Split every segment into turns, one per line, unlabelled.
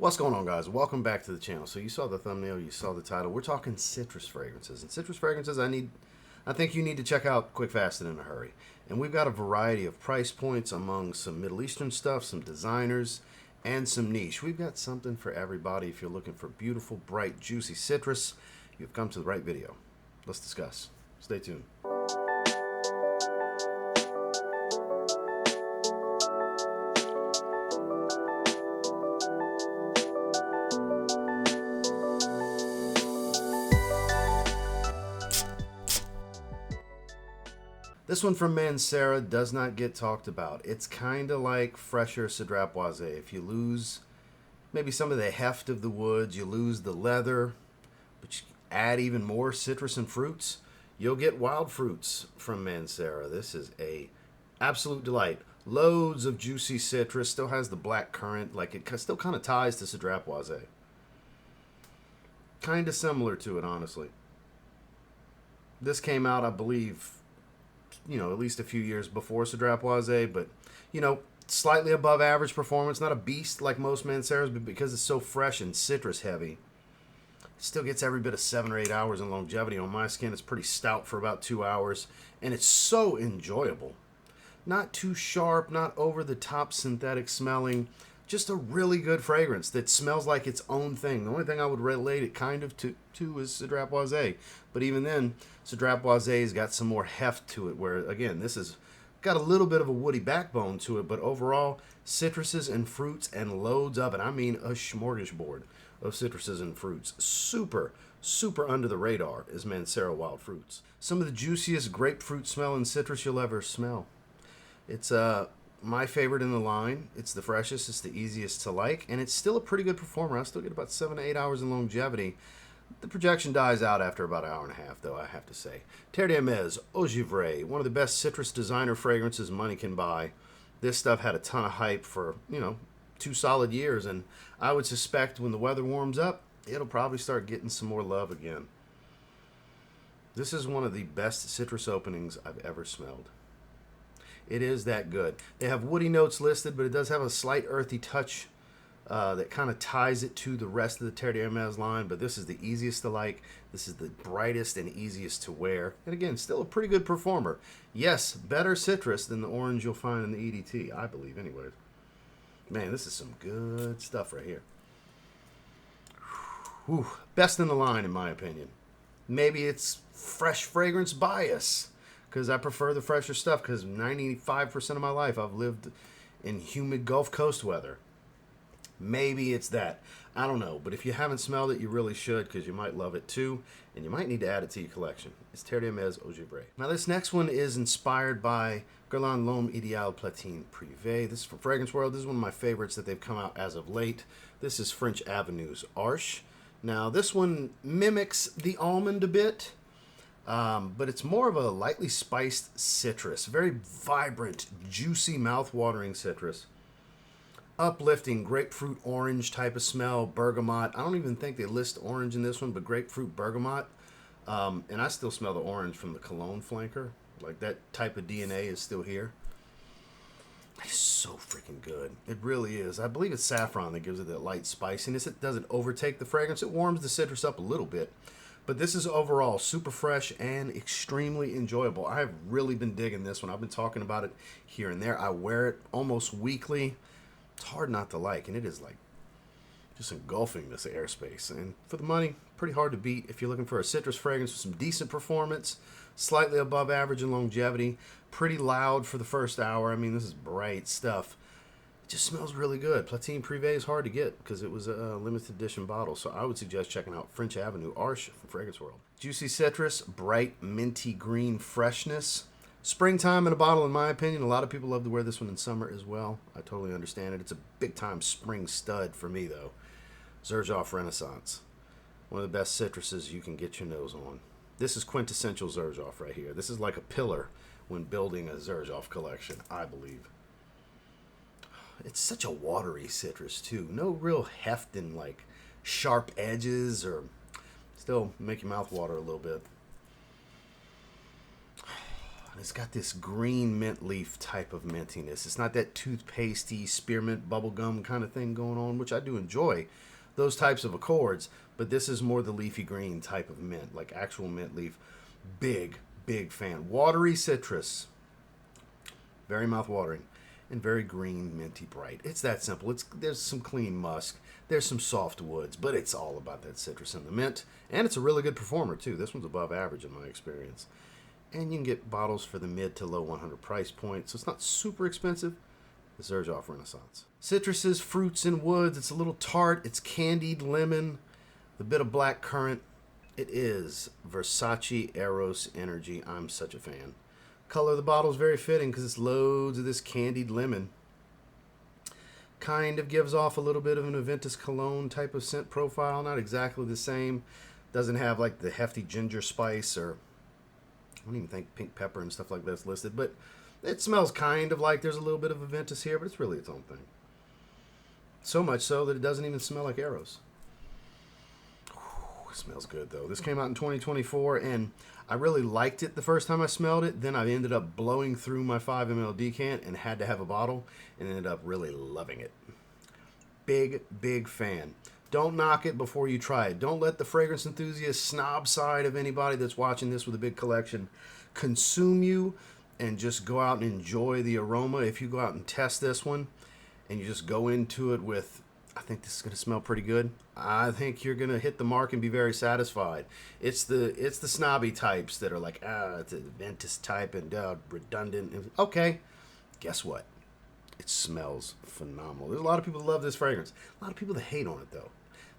What's going on, guys? Welcome back to the channel. So you saw the thumbnail, you saw the title. We're talking citrus fragrances. And citrus fragrances I think you need to check out quick, fast, and in a hurry. And we've got a variety of price points among some Middle Eastern stuff, some designers, and some niche. We've got something for everybody. If you're looking for beautiful, bright, juicy citrus, you've come to the right video. Let's discuss. Stay tuned. This one from Mancera does not get talked about. It's kind of like fresher Cedrat Boisé. If you lose maybe some of the heft of the woods, you lose the leather, but you add even more citrus and fruits, you'll get wild fruits from Mancera. This is a absolute delight. Loads of juicy citrus, still has the black currant, like it still kind of ties to Cedrat Boisé. Kind of similar to it, honestly. This came out, I believe, at least a few years before Cedrat Boisé, but, slightly above average performance. Not a beast like most Manceras, but because it's so fresh and citrus heavy, it still gets every bit of 7 or 8 hours in longevity. On my skin, it's pretty stout for about 2 hours, and it's so enjoyable. Not too sharp, not over the top synthetic smelling, just a really good fragrance that smells like its own thing. The only thing I would relate it kind of to is Cedrat Boisé. But even then, Cedrat Boisé's got some more heft to it, where, again, this has got a little bit of a woody backbone to it, but overall, citruses and fruits and loads of it. I mean, a smorgasbord of citruses and fruits. Super, super under the radar is Mancera Wild Fruits. Some of the juiciest grapefruit smelling citrus you'll ever smell. It's my favorite in the line. It's the freshest, it's the easiest to like, and it's still a pretty good performer. I still get about 7 to 8 hours in longevity. The projection dies out after about an hour and a half, though, I have to say. Terre Givree, one of the best citrus designer fragrances money can buy. This stuff had a ton of hype for, 2 solid years, and I would suspect when the weather warms up, it'll probably start getting some more love again. This is one of the best citrus openings I've ever smelled. It is that good. They have woody notes listed, but it does have a slight earthy touch that kind of ties it to the rest of the Terre d'Hermes line. But this is the easiest to like. This is the brightest and easiest to wear. And again, still a pretty good performer. Yes, better citrus than the orange you'll find in the EDT, I believe, anyways. Man, this is some good stuff right here. Whew. Best in the line, in my opinion. Maybe it's fresh fragrance bias, because I prefer the fresher stuff, because 95% of my life I've lived in humid Gulf Coast weather. Maybe it's that. I don't know. But if you haven't smelled it, you really should, because you might love it too, and you might need to add it to your collection. It's Terre d'Hermes Eau Givree. Now this next one is inspired by Guerlain L'Homme Idéal Platine Privé. This is from Fragrance World. This is one of my favorites that they've come out as of late. This is French Avenue's Arsh. Now this one mimics the almond a bit, but it's more of a lightly spiced citrus. Very vibrant, juicy, mouth-watering citrus. Uplifting grapefruit orange type of smell, bergamot. I don't even think they list orange in this one, but grapefruit bergamot. And I still smell the orange from the Cologne flanker. Like, that type of DNA is still here. It's so freaking good. It really is. I believe it's saffron that gives it that light spiciness. It doesn't overtake the fragrance. It warms the citrus up a little bit. But this is overall super fresh and extremely enjoyable. I have really been digging this one. I've been talking about it here and there. I wear it almost weekly. It's hard not to like, and it is like just engulfing this airspace. And for the money, pretty hard to beat if you're looking for a citrus fragrance with some decent performance, slightly above average in longevity, pretty loud for the first hour. I mean, this is bright stuff. It just smells really good. Platine Privé is hard to get because it was a limited edition bottle, so I would suggest checking out French Avenue Arsh from Fragrance World. Juicy citrus, bright minty green freshness. Springtime in a bottle, in my opinion. A lot of people love to wear this one in summer as well. I totally understand it. It's a big-time spring stud for me, though. Xerjoff Renaissance. One of the best citruses you can get your nose on. This is quintessential Xerjoff right here. This is like a pillar when building a Xerjoff collection, I believe. It's such a watery citrus, too. No real heft and, like, sharp edges, or still make your mouth water a little bit. It's got this green mint leaf type of mintiness. It's not that toothpastey, spearmint, bubblegum kind of thing going on, which I do enjoy those types of accords, but this is more the leafy green type of mint, like actual mint leaf. Big, big fan. Watery citrus. Very mouth-watering. And very green, minty bright. It's that simple. There's some clean musk. There's some soft woods, but it's all about that citrus and the mint. And it's a really good performer, too. This one's above average in my experience. And you can get bottles for the mid to low 100 price point, so it's not super expensive. The Xerjoff Renaissance. Citruses, fruits, and woods. It's a little tart. It's candied lemon. The bit of black currant. It is Versace Eros Energy. I'm such a fan. Color of the bottle is very fitting because it's loads of this candied lemon. Kind of gives off a little bit of an Aventus cologne type of scent profile. Not exactly the same. Doesn't have like the hefty ginger spice or I don't even think pink pepper and stuff like that's listed. But it smells kind of like there's a little bit of Aventus here, but it's really its own thing. So much so that it doesn't even smell like Eros. It smells good though. This came out in 2024 and I really liked it the first time I smelled it. Then I ended up blowing through my 5 ml decant and had to have a bottle and ended up really loving it. Big, big fan. Don't knock it before you try it. Don't let the fragrance enthusiast snob side of anybody that's watching this with a big collection consume you and just go out and enjoy the aroma. If you go out and test this one and you just go into it with, I think this is going to smell pretty good, I think you're going to hit the mark and be very satisfied. It's the snobby types that are like, it's a Aventus type and redundant. Okay, guess what? It smells phenomenal. There's a lot of people that love this fragrance. A lot of people that hate on it, though.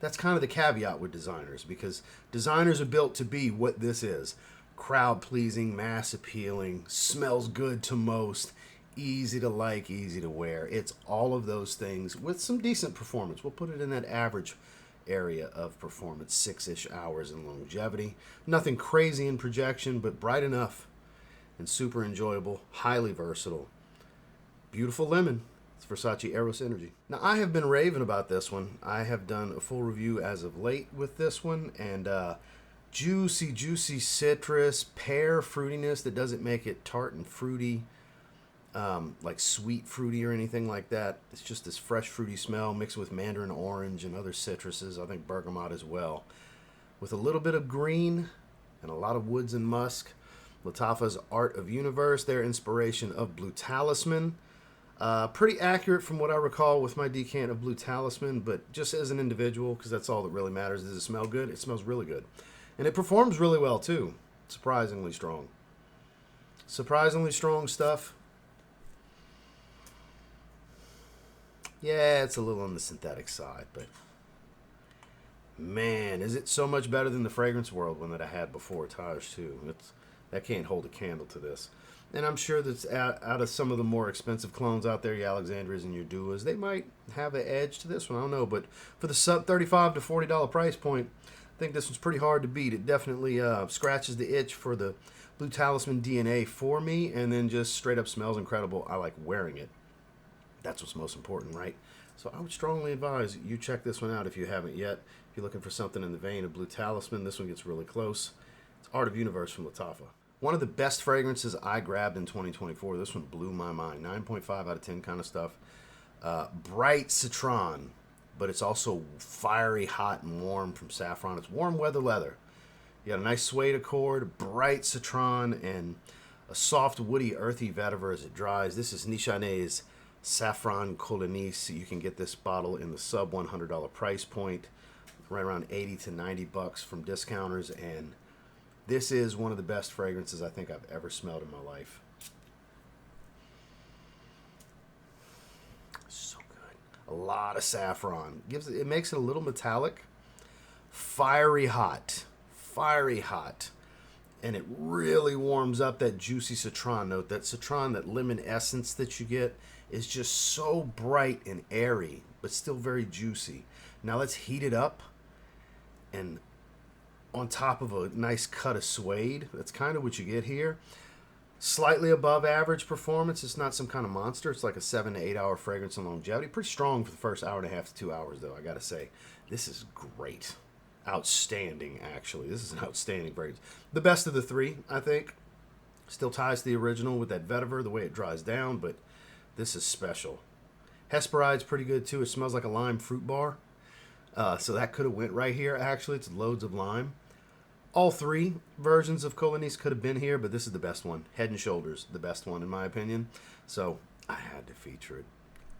That's kind of the caveat with designers, because designers are built to be what this is. Crowd-pleasing, mass-appealing, smells good to most, easy to like, easy to wear. It's all of those things with some decent performance. We'll put it in that average area of performance, 6-ish hours in longevity. Nothing crazy in projection, but bright enough and super enjoyable, highly versatile. Beautiful lemon. It's Versace Eros Energy. Now, I have been raving about this one. I have done a full review as of late with this one, and juicy, juicy citrus, pear fruitiness that doesn't make it tart and fruity, like sweet fruity or anything like that. It's just this fresh fruity smell mixed with mandarin orange and other citruses. I think bergamot as well. With a little bit of green and a lot of woods and musk. Lattafa's Art of Universe, their inspiration of Blue Talisman. Pretty accurate from what I recall with my decant of Blue Talisman, but just as an individual, because that's all that really matters. Does it smell good? It smells really good. And it performs really well, too. Surprisingly strong. Surprisingly strong stuff. Yeah, it's a little on the synthetic side, but man, is it so much better than the Fragrance World one that I had before, Taj, too. That can't hold a candle to this. And I'm sure that's out of some of the more expensive clones out there, your Alexandrias and your Duas, they might have an edge to this one. I don't know, but for the sub $35 to $40 price point, I think this one's pretty hard to beat. It definitely scratches the itch for the Blue Talisman DNA for me, and then just straight up smells incredible. I like wearing it. That's what's most important, right? So I would strongly advise you check this one out if you haven't yet. If you're looking for something in the vein of Blue Talisman, this one gets really close. It's Art of Universe from Lattafa. One of the best fragrances I grabbed in 2024. This one blew my mind. 9.5 out of 10 kind of stuff. Bright citron, but it's also fiery, hot, and warm from Safran. It's warm weather leather. You got a nice suede accord, bright citron, and a soft, woody, earthy vetiver as it dries. This is Nishane's Safran Colognise. You can get this bottle in the sub $100 price point, right around 80 to 90 bucks from discounters, and this is one of the best fragrances I think I've ever smelled in my life. So good. A lot of saffron. It makes it a little metallic, fiery hot, and it really warms up that juicy citron note. That citron, that lemon essence that you get is just so bright and airy, but still very juicy. Now let's heat it up, and on top of a nice cut of suede. That's kind of what you get here. Slightly above average performance. It's not some kind of monster. It's like a 7 to 8 hour fragrance and longevity. Pretty strong for the first hour and a half to 2 hours, though, I gotta say. This is great. Outstanding, actually. This is an outstanding fragrance. The best of the three, I think. Still ties to the original with that vetiver, the way it dries down, but this is special. Hesperide's pretty good too. It smells like a lime fruit bar. So that could have went right here, actually. It's loads of lime. All three versions of Colognise could have been here, but this is the best one. Head and Shoulders, the best one in my opinion. So I had to feature it.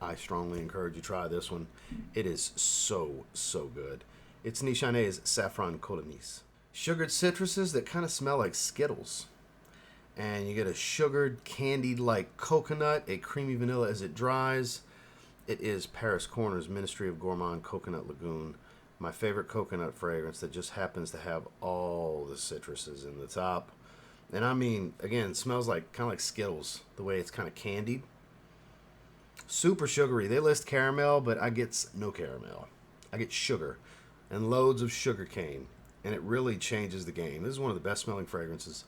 I strongly encourage you to try this one. It is so, so good. It's Nishane's Safran Colognise. Sugared citruses that kind of smell like Skittles. And you get a sugared, candied-like coconut, a creamy vanilla as it dries. It is Paris Corner's Ministry of Gourmand Coconut Lagoon. My favorite coconut fragrance that just happens to have all the citruses in the top. And I mean, again, it smells like kind of like Skittles, the way it's kind of candied. Super sugary. They list caramel, but I get no caramel. I get sugar and loads of sugar cane. And it really changes the game. This is one of the best smelling fragrances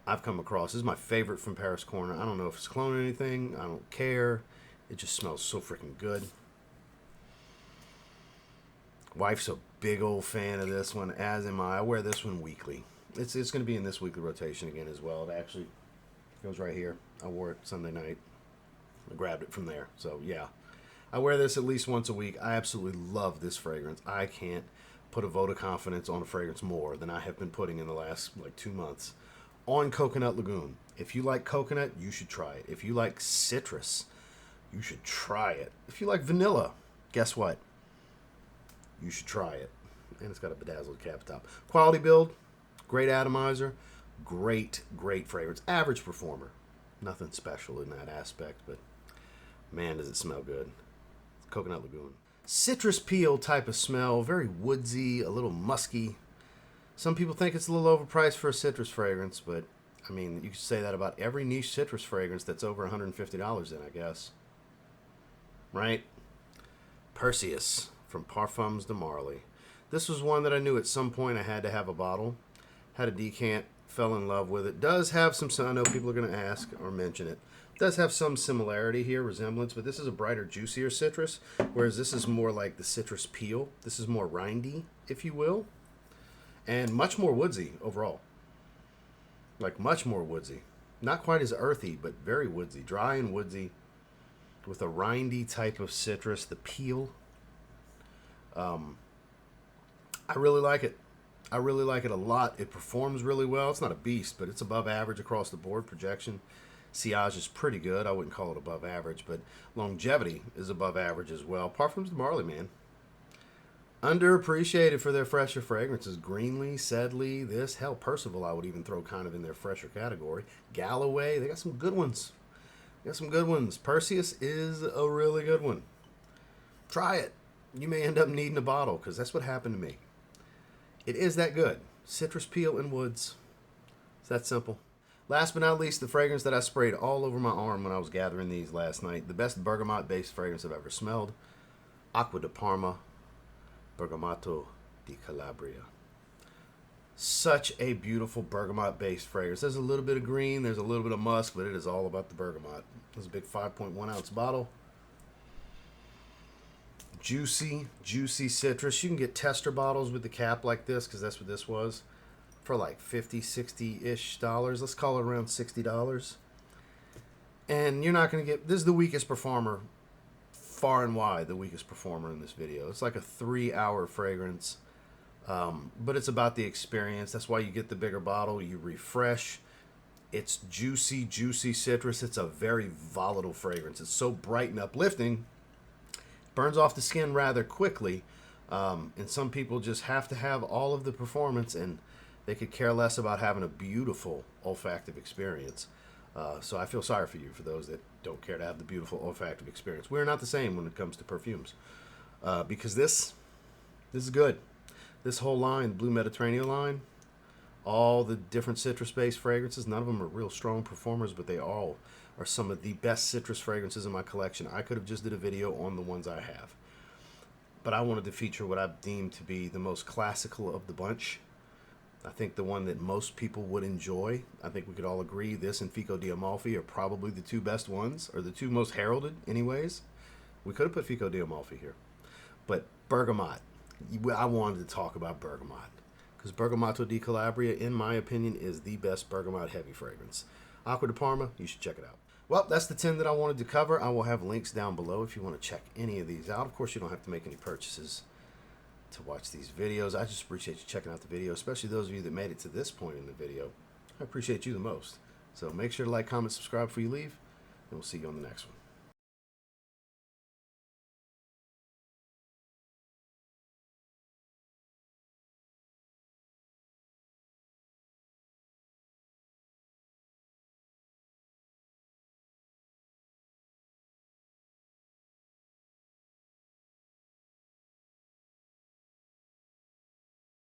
I've come across. This is my favorite from Paris Corner. I don't know if it's clone or anything. I don't care. It just smells so freaking good. Wife's a big old fan of this one, as am I. I wear this one weekly. It's going to be in this weekly rotation again as well. It actually goes right here. I wore it Sunday night. I grabbed it from there. So, yeah. I wear this at least once a week. I absolutely love this fragrance. I can't put a vote of confidence on a fragrance more than I have been putting in the last, 2 months. On Coconut Lagoon. If you like coconut, you should try it. If you like citrus, you should try it. If you like vanilla, guess what? You should try it. And it's got a bedazzled cap top. Quality build, great atomizer, great fragrance. Average performer. Nothing special in that aspect, but man, does it smell good. Coconut Lagoon. Citrus peel type of smell, very woodsy, a little musky. Some people think it's a little overpriced for a citrus fragrance, but I mean, you could say that about every niche citrus fragrance that's over $150 in, I guess. Right? Perseus from Parfums de Marly. This was one that I knew at some point I had to have a bottle. Had a decant, fell in love with it. Does have some, I know people are going to ask or mention it. Does have some similarity here, resemblance, but this is a brighter, juicier citrus, whereas this is more like the citrus peel. This is more rindy, if you will, and much more woodsy overall. Like much more woodsy. Not quite as earthy, but very woodsy. Dry and woodsy with a rindy type of citrus, the peel. I really like it. I really like it a lot. It performs really well. It's not a beast, but it's above average across the board. Projection, sillage is pretty good. I wouldn't call it above average, but longevity is above average as well. Parfums de Marly, man. Underappreciated for their fresher fragrances. Greenlee, Sedley, this. Hell, Percival I would even throw kind of in their fresher category. Galloway, they got some good ones. Perseus is a really good one. Try it. You may end up needing a bottle because that's what happened to me. It is that good. Citrus peel and woods. It's that simple. Last but not least, the fragrance that I sprayed all over my arm when I was gathering these last night. The best bergamot-based fragrance I've ever smelled. Acqua de Parma. Bergamotto di Calabria. Such a beautiful bergamot-based fragrance. There's a little bit of green, there's a little bit of musk, but it is all about the bergamot. This is a big 5.1 ounce bottle. Juicy citrus. You can get tester bottles with the cap like this, because that's what this was, for like $50, $60-ish. Let's call it around $60. And you're not going to get... This is the weakest performer, far and wide the weakest performer in this video. It's like a 3-hour fragrance, but it's about the experience. That's why you get the bigger bottle. You refresh. It's juicy citrus. It's a very volatile fragrance. It's so bright and uplifting. Burns off the skin rather quickly, and some people just have to have all of the performance, and they could care less about having a beautiful olfactive experience. So I feel sorry for you, for those that don't care to have the beautiful olfactive experience. We're not the same when it comes to perfumes, because this is good. This whole line, the Blue Mediterranean line, all the different citrus-based fragrances, none of them are real strong performers, but they all are some of the best citrus fragrances in my collection. I could have just did a video on the ones I have, but I wanted to feature what I deem to be the most classical of the bunch. I think the one that most people would enjoy. I think we could all agree this and Fico di Amalfi are probably the two best ones, or the two most heralded anyways. We could have put Fico di Amalfi here, but bergamot. I wanted to talk about bergamot because Bergamotto di Calabria, in my opinion, is the best bergamot heavy fragrance. Acqua di Parma, you should check it out. Well, that's the 10 that I wanted to cover. I will have links down below if you want to check any of these out. Of course, you don't have to make any purchases to watch these videos. I just appreciate you checking out the video, especially those of you that made it to this point in the video. I appreciate you the most. So make sure to like, comment, subscribe before you leave, and we'll see you on the next one.